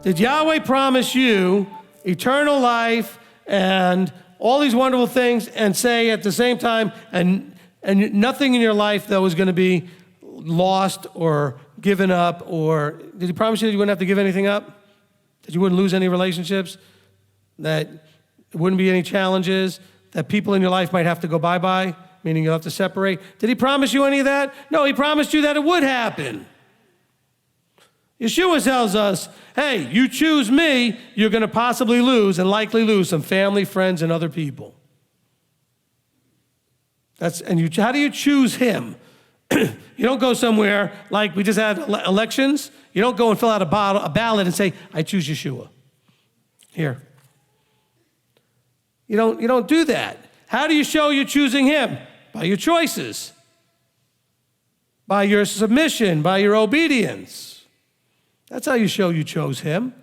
Did Yahweh promise you eternal life and all these wonderful things and say at the same time, and nothing in your life that was going to be lost or given up, or did he promise you that you wouldn't have to give anything up? That you wouldn't lose any relationships? That there wouldn't be any challenges? That people in your life might have to go bye-bye, meaning you'll have to separate? Did he promise you any of that? No, he promised you that it would happen. Yeshua tells us, hey, you choose me, you're going to possibly lose and likely lose some family, friends, and other people. How do you choose him? You don't go somewhere like we just had elections. You don't go and fill out a ballot and say, I choose Yeshua. Here. You don't do that. How do you show you're choosing him? By your choices. By your submission, by your obedience. That's how you show you chose him.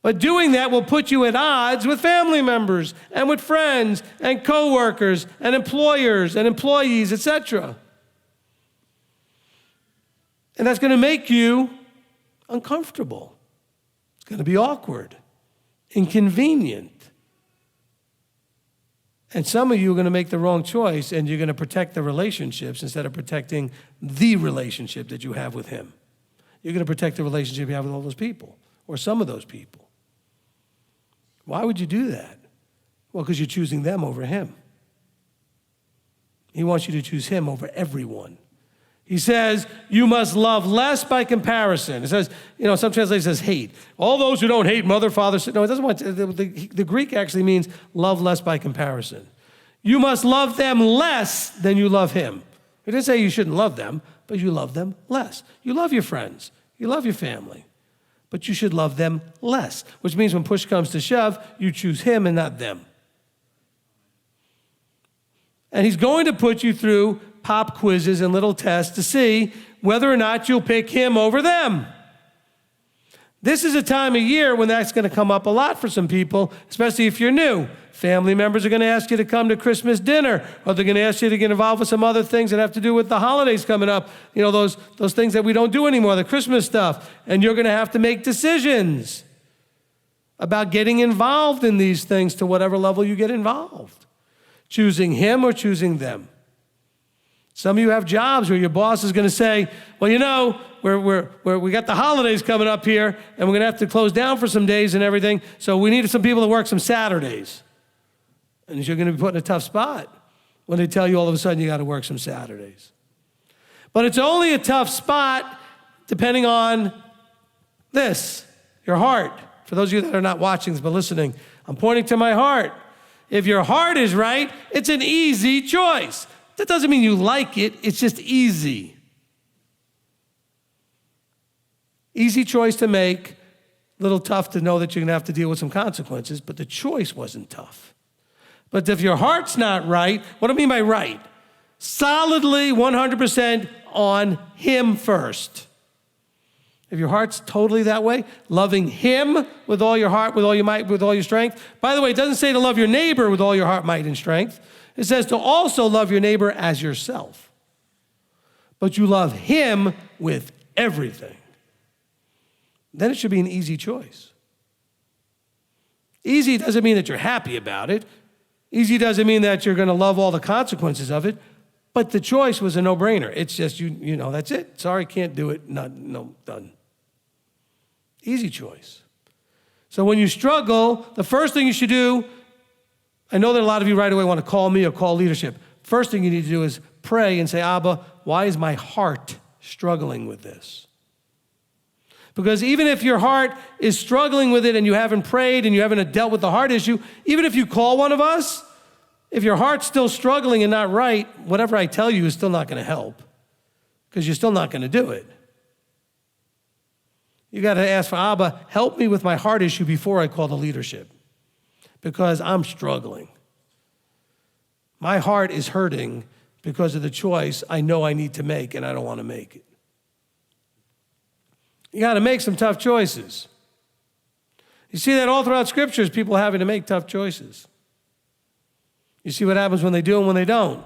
But doing that will put you at odds with family members and with friends and coworkers and employers and employees, etc. And that's going to make you uncomfortable. It's going to be awkward, inconvenient. And some of you are going to make the wrong choice, and you're going to protect the relationships instead of protecting the relationship that you have with him. You're going to protect the relationship you have with all those people, or some of those people. Why would you do that? Well, because you're choosing them over him. He wants you to choose him over everyone. He says, you must love less by comparison. It says, some translation says hate. All those who don't hate mother, father, no, it doesn't want to. The Greek actually means love less by comparison. You must love them less than you love him. It didn't say you shouldn't love them, but you love them less. You love your friends. You love your family. But you should love them less, which means when push comes to shove, you choose him and not them. And he's going to put you through pop quizzes and little tests to see whether or not you'll pick him over them. This is a time of year when that's going to come up a lot for some people, especially if you're new. Family members are going to ask you to come to Christmas dinner, or they're going to ask you to get involved with some other things that have to do with the holidays coming up. Those things that we don't do anymore, the Christmas stuff. And you're going to have to make decisions about getting involved in these things to whatever level you get involved. Choosing him or choosing them. Some of you have jobs where your boss is going to say, well, we got the holidays coming up here, and we're going to have to close down for some days and everything, so we need some people to work some Saturdays. And you're going to be put in a tough spot when they tell you all of a sudden you got to work some Saturdays. But it's only a tough spot depending on this, your heart. For those of you that are not watching this but listening, I'm pointing to my heart. If your heart is right, it's an easy choice. That doesn't mean you like it, it's just easy. Easy choice to make, a little tough to know that you're going to have to deal with some consequences, but the choice wasn't tough. But if your heart's not right, what do I mean by right? Solidly 100% on him first. If your heart's totally that way, loving him with all your heart, with all your might, with all your strength. By the way, it doesn't say to love your neighbor with all your heart, might, and strength. It says to also love your neighbor as yourself. But you love him with everything. Then it should be an easy choice. Easy doesn't mean that you're happy about it. Easy doesn't mean that you're going to love all the consequences of it. But the choice was a no-brainer. It's just, that's it. Sorry, can't do it. No, done. Easy choice. So when you struggle, the first thing you should do, I know that a lot of you right away want to call me or call leadership. First thing you need to do is pray and say, Abba, why is my heart struggling with this? Because even if your heart is struggling with it and you haven't prayed and you haven't dealt with the heart issue, even if you call one of us, if your heart's still struggling and not right, whatever I tell you is still not going to help because you're still not going to do it. You got to ask for Abba, help me with my heart issue before I call the leadership because I'm struggling. My heart is hurting because of the choice I know I need to make and I don't want to make it. You got to make some tough choices. You see that all throughout scriptures, people having to make tough choices. You see what happens when they do and when they don't.